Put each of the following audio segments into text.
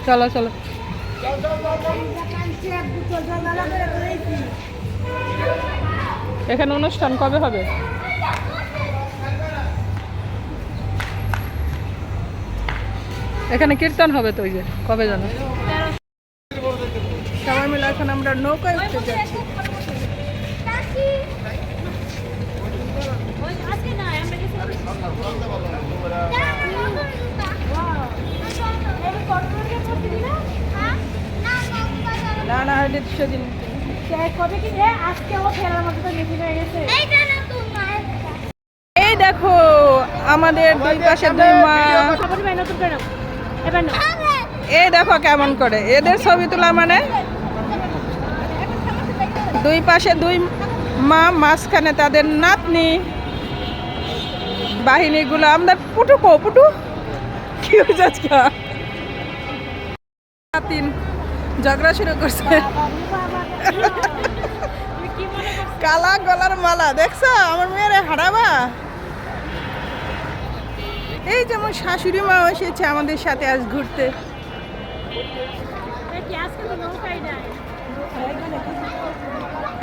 চলো চলো। এখানে অনুষ্ঠান কবে হবে? এখানে কীর্তন হবে তো, ওই যে কবে জানো? সবাই মিলে এখন আমরা নৌকায় উঠতে যাচ্ছি। না না, সেদিন এই দেখো আমাদের দুই পাশে দুই মা, এই দেখো কেমন করে এদের ছবি তোলা, মানে দুই পাশে দুই মা, মাঝখানে তাদের নাতনি বাহিনীগুলো। আমরা পুটু পুটু কি হয়েছে আজকে? তিন ঝগড়া শুরু করছে। কালা গলার মালা দেখছো? আমার মেয়েরে হারাবা। এই যেমন শাশুড়ি মা এসেছে আমাদের সাথে আজ ঘুরতে।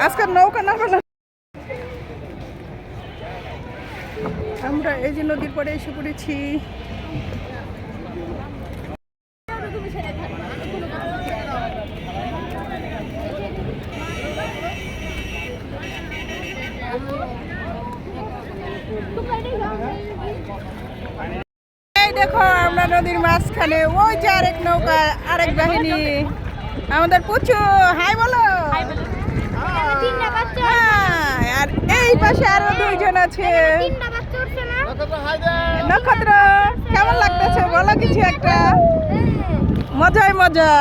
আজকাল নৌকা না বলা। আমরা এই যে নদীর পরে এসে পড়েছি। এই দেখো আমরা নদীর মাঝখানে, ওই যে আরেক নৌকা, আরেক বাহিনী। আমাদের পুচু হাই বলো। আর এই পাশে আরো দুইজন আছে। নক্ষত্র কেমন লাগতেছে বলো কিছু একটা। মজাই মজা।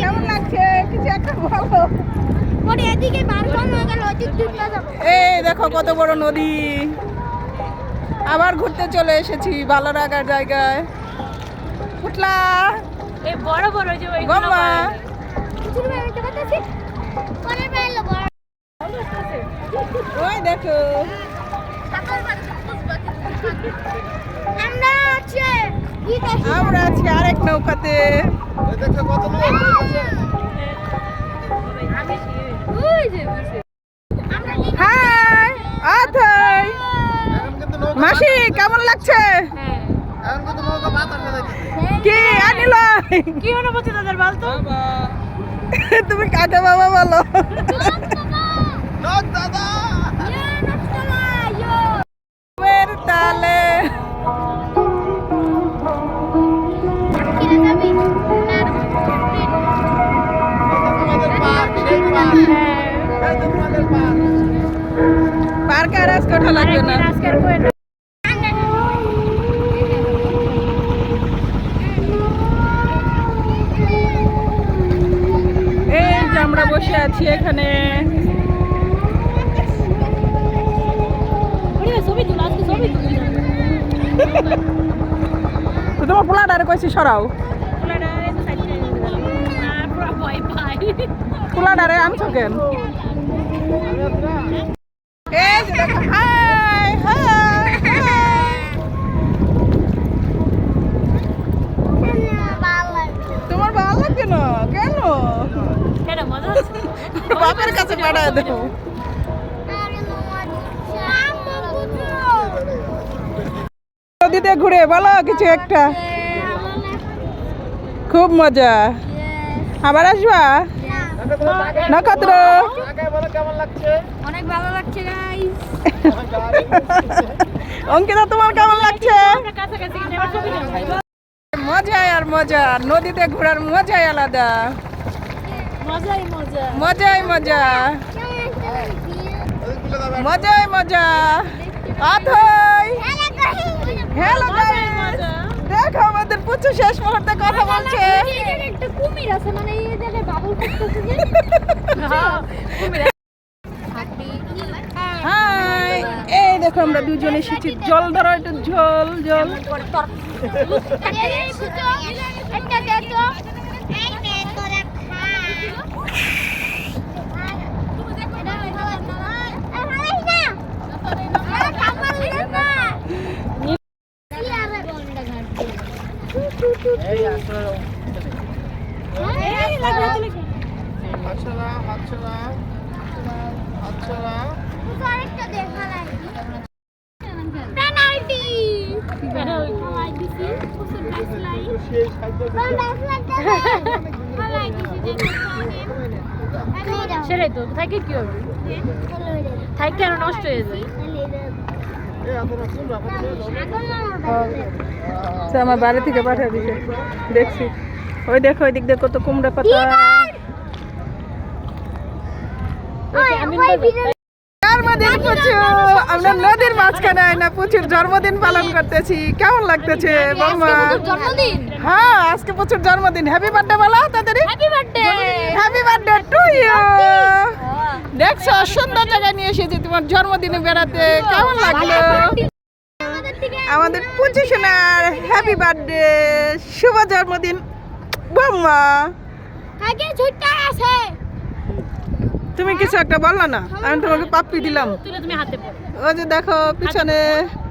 কেমন লাগছে কিছু একটা বলো। এই দেখো কত বড় নদী। আবার ঘুরতে চলে এসেছি ভালো লাগার জায়গায়। ফুটলা এই বড় বড় যে ওইগুলো ওই দেখো আমরা আছি আরেক নৌকাতে। হাই আথাই মাসি কেমন লাগছে? কি আনিল? কি অনুভূতি দাদার বলতো? তুমি কাকে বাবা বলো? তালে পার্কে আর আজকে ওঠা লাগবে না। এই যে আমরা বসে আছি এখানে। তোমার পোলাডারে কইছি সরাও। পোলাডারে আনছো কেন? এই যে দেখো হাই হাই তোমার ভালো লাগছে না কেন? বাপের কাছে পাঠায় দেবো। নদীতে ঘুরে বলো কিছু একটা। খুব মজা। আবার আসবা? নক্ষত্র অনেক ভালো লাগছে গাইস। অঙ্কিতা তোমার কেমন লাগছে? মজাই আর মজা, নদীতে ঘোরার মজাই আলাদা। মজাই মজা, মজাই মজা, মজাই মজা। আথাই হ্যালো গাইস, দেখো আমাদের পুচু শেষ মুহূর্তে কথা বলছে। একটা কুমির আছে, মানে এই জায়গায় বাবুল করতেছে যে। হাই, এই দেখো আমরা দুজন এসেছি। জল ধরো একটু, জল জল। সেটাই তো থাকে কি হবে থাকে আর নষ্ট হয়ে যায় আমার বাড়ি থেকে পাঠিয়ে দিছে দেখছি ওই দেখো ওই দিক দিয়ে কত কুমড়া পাতা জন্মদিন পুচু আমরা নদীর মাঝখানে না পুচুর জন্মদিন পালন করতেছি কেমন লাগতেছে বৌমা জন্মদিন হ্যাঁ আজকে পুচুর জন্মদিন হ্যাপি বার্থডে বলো তাড়াতাড়ি হ্যাপি বার্থডে টু ইউ দেখছো সুন্দর জায়গায় নিয়ে এসেছি তোমার জন্মদিনে বেড়াতে কেমন লাগলো আমাদের পুচু সোনার হ্যাপি বার্থডে শুভ জন্মদিন বৌমা আগে ছোট্টা আছে তুমি কিছু একটা বললা না আমি তোমাকে পাপ্পি দিলাম তুমি হাতে পড়ো ওই যে দেখো পিছনে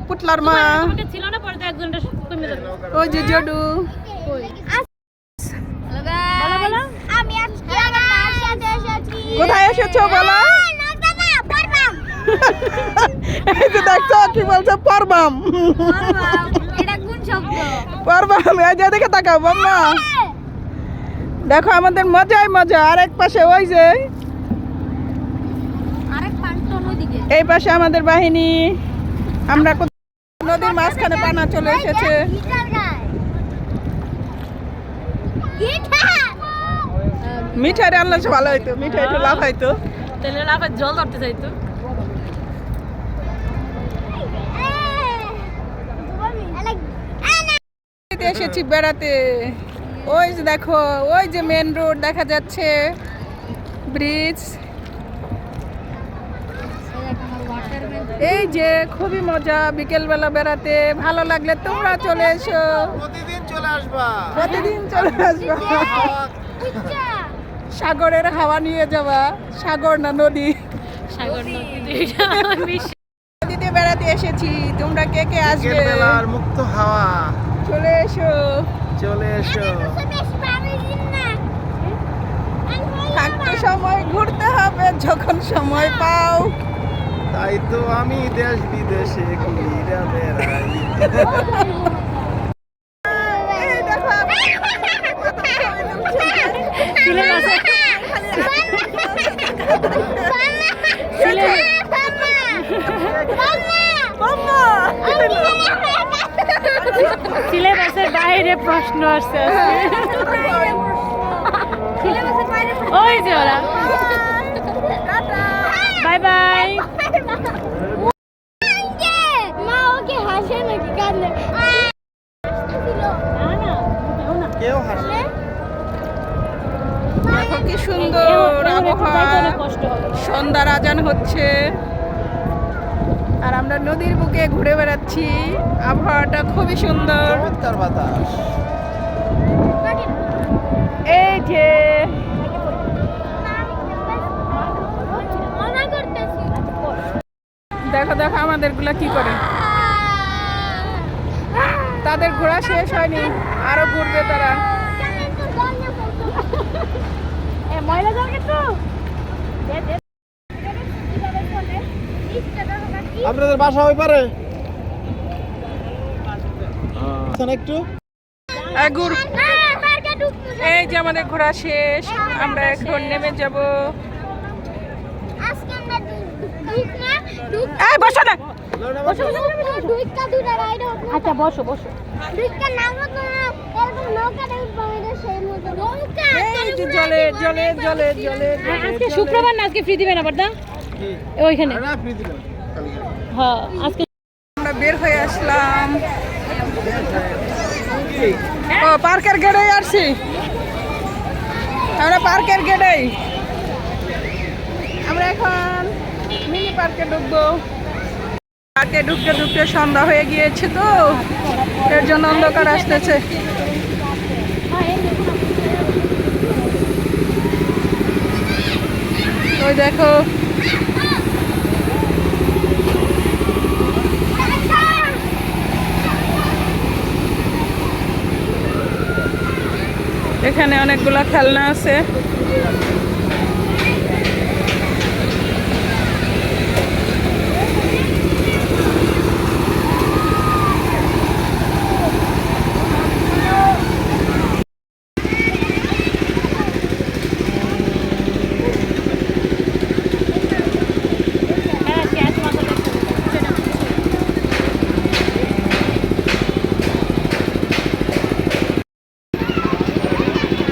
পুতলার মা তোমাকে ছিল না পরে একজনটা কমে যাবে ওই যে জডু আমি আজকে আমার সাথে এসেছি কোথায় এসেছো বলো এই যে দেখছো কি বলছে পরবাম এটা কোন শব্দ পরবাম এই যে দেখে তাকাও বাম্মা দেখো আমাদের মজাই মজা আর এক পাশে ওই যে আরেক পান্টন ওইদিকে এই পাশে আমাদের বাহিনী আমরা নদীর মাঝখানে পানা চলে এসেছে মিঠাই রান্না ভালো হইতো মিঠাই একটু লাভ হইতো তেলে লাফায় জল ধরতে চাইতো এসেছি বেড়াতে ওই যে দেখো ওই যে মেন রোড দেখা যাচ্ছে ব্রিজ এই যে খুবই মজা বিকেল বেলা বেড়াতে ভালো লাগলে তোমরা চলে এসো প্রতিদিন চলে আসবা প্রতিদিন চলে আসবা সাগরের হাওয়া নিয়ে যাবা সাগর না নদী সাগর নদীতে বেড়াতে এসেছি তোমরা কে কে আসবে বিকেল বেলার মুক্ত হাওয়া চলে এসো চলে এসো থাকতে সময় ঘুরতে হবে যখন সময় পাও তাই তো আমি দেশ বিদেশে ঘুরে বেড়াই এই দেখো সিলেবাসের বাইরে প্রশ্ন আসছে ওই যে ওরা বাই বাই মা ওকে হাসে নাকি কাঁদলে কেউ হাসে দেখো কি সুন্দর আবহাওয়া সন্ধ্যার আজান হচ্ছে আর আমরা নদীর বুকে ঘুরে বেড়াচ্ছি আবহাওয়াটা খুবই সুন্দর চমৎকার বাতাস এই যে দেখো দেখো আমাদের গুলা কি করে তাদের ঘোরা শেষ হয়নি আরো ঘুরবে তারা ময়লা যাবে তো আপনাদের বাসা ওই পারে একটু এই যে আমাদের ঘোরা শেষ আমরা এখন নেমে যাব এই বসো না আচ্ছা বসো বসো এই যে জলে জলে জলে জলে আজকে শুক্রবার না আজকে ফ্রি দিবেন আবার দা ওইখানে হ্যাঁ আজকে আমরা বের হয়ে আসলাম ও পার্কের গেটে আসছি আমরা পার্কের গেটেই আমরা এখন মিনি পার্কে ঢুকবো পার্কে ঢুকতে ঢুকতে সন্ধ্যা হয়ে গিয়েছে তো এর জন্য অন্ধকার আসতেছে ওই দেখো এখানে অনেকগুলা খেলনা আছে। হ্যাঁ ক্যাচ মাথাটা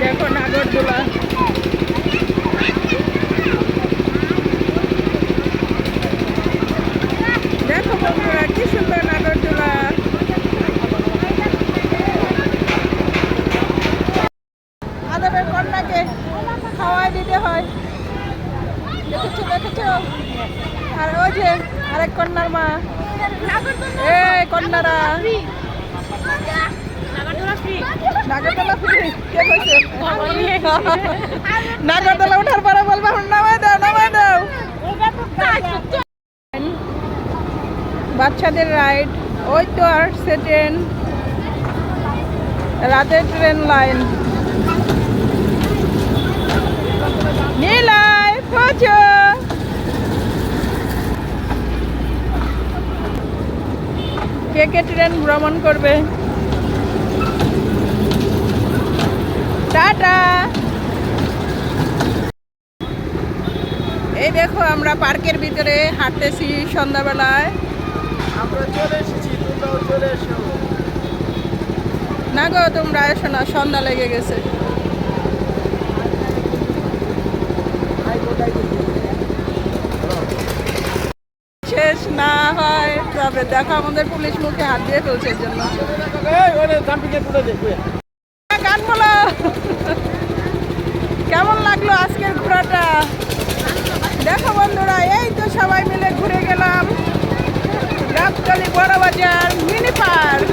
দেখো নাগরদোলা। দেখো বন্ধুরা কি সুন্দর নাগরদোলা। আদরের কন্যাকে খাওয়াই দিতে হয়, দেখেছো দেখেছো। আর ওই যে আরেক কন্যার মা, এই কন্যারা। নাগরদোলা ফ্রি। নাগরদোলা ফ্রি কে কইছে? নাগরদোলা ওঠার পরে বলবা নামাই দাও নামাই দাও। বাচ্চাদের রাইড, ওই তো আসছে ট্রেন, রাতের ট্রেন লাইন। নীলাই পৌঁছো। কে কে ট্রেন ভ্রমণ করবে? টাটা। এই দেখো আমরা পার্কের ভিতরে হাঁটতেছি সন্ধ্যাবেলায়। আমরা চলে এসেছি, তোমরাও চলে এসো। না গো তোমরা এসো না, সন্ধ্যা লেগে গেছে। শেষ না হয় তবে দেখো আমাদের পুলিশ মুখে হাত দিয়ে ফেলছে এর জন্য। গান বলো। কেমন লাগলো আজকের ঘোরাটা? দেখো বন্ধুরা এই তো সবাই মিলে ঘুরে গেলাম গাবতলী বড় বাজার মিনি পার্ক।